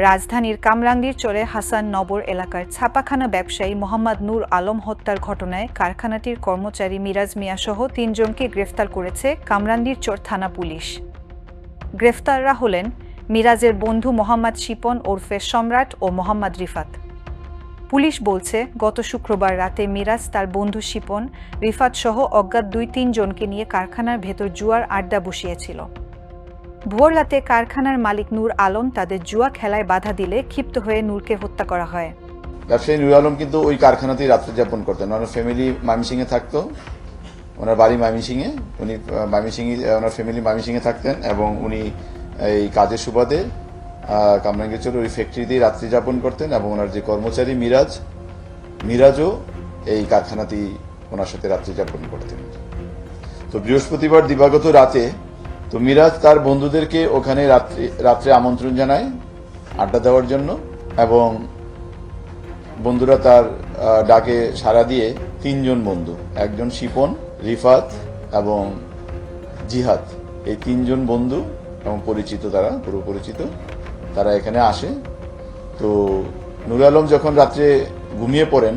রাজধানীর কামরাঙ্গীর চরে হাসান নগর এলাকার ছাপাখানা ব্যবসায়ী মোহাম্মদ নূর আলম হত্যার ঘটনায় কারখানাটির কর্মচারী মিরাজ মিয়া সহ ৩ জনকে গ্রেফতার করেছে কামরাঙ্গীর চর থানা পুলিশ। গ্রেফতাররা হলেন মিরাজের বন্ধু মোহাম্মদ শিপন ওরফে সম্রাট ও মোহাম্মদ রিফাত। পুলিশ বলছে, গত শুক্রবার রাতে মিরাজ তার বন্ধু শিপন, রিফাত সহ অজ্ঞাত ২-৩ জনকে নিয়ে কারখানার ভেতর জুয়ার আড্ডা বসিয়েছিল। ভোর রাতে কারখানার মালিক নূর আলম তাদের জুয়া খেলায় বাধা দিলে ক্ষিপ্ত হয়ে নূরকে হত্যা করা হয়। ব্যবসায়ী নূর আলম কিন্তু ওই কারখানাতেই রাত্রি যাপন করতেন। ওনার ফ্যামিলি ময়মনসিংহে থাকতো, ওনার বাড়ি ময়মনসিংহে, উনি ওনার ফ্যামিলি ময়মনসিংহে থাকতেন এবং উনি এই কাজের সুবাদে কামরাঙ্গীর চর ওই ফ্যাক্টরিতেই রাত্রি যাপন করতেন এবং ওনার যে কর্মচারী মিরাজও এই কারখানাতেই ওনার সাথে রাত্রি যাপন করতেন। তো বৃহস্পতিবার দিবাগত রাতে তো মিরাজ তার বন্ধুদেরকে ওখানে রাত্রে আমন্ত্রণ জানায় আড্ডা দেওয়ার জন্য এবং বন্ধুরা তার ডাকে সাড়া দিয়ে ৩ জন বন্ধু, একজন শিপন, রিফাত এবং জিহাদ, এই ৩ জন বন্ধু এবং পরিচিত, তারা পুরো পরিচিত, তারা এখানে আসে। তো নূর আলম যখন রাত্রে ঘুমিয়ে পড়েন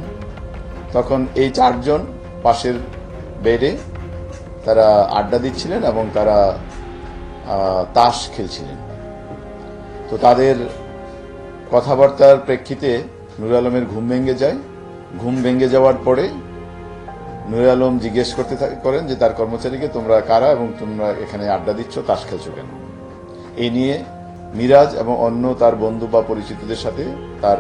তখন এই ৪ জন পাশের বেডে তারা আড্ডা দিচ্ছিলেন এবং তারা তাস খেলছিলেন। তো তাদের কথাবার্তার প্রেক্ষিতে নূর আলমের ঘুম ভেঙে যায়। ঘুম ভেঙে যাওয়ার পরে নূর আলম জিজ্ঞেস করেন যে তার কর্মচারীকে, তোমরা কারা এবং তোমরা এখানে আড্ডা দিচ্ছ, তাস খেলছো কেন? এই নিয়ে মিরাজ এবং অন্য তার বন্ধু বা পরিচিতদের সাথে তার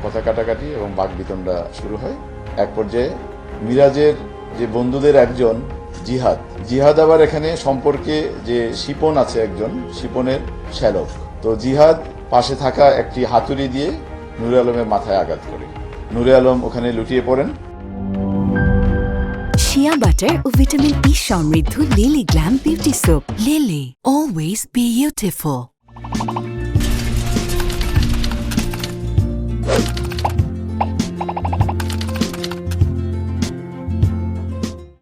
কথা কাটাকাটি এবং বাকবিতণ্ডা শুরু হয়। এক পর্যায়ে মিরাজের যে বন্ধুদের একজন জিহাদ আবার এখানে সম্পর্কে যে শিপন আছে, একজন শিপনের শ্যালক, তো জিহাদ পাশে থাকা একটি হাতুড়ি দিয়ে নূর আলমের মাথায় আঘাত করে। নূর আলম ওখানে লুটিয়ে পড়েন। শিয়া বাটার ও ভিটামিন ই সমৃদ্ধ lily glam beauty soap. Lily, always beautiful.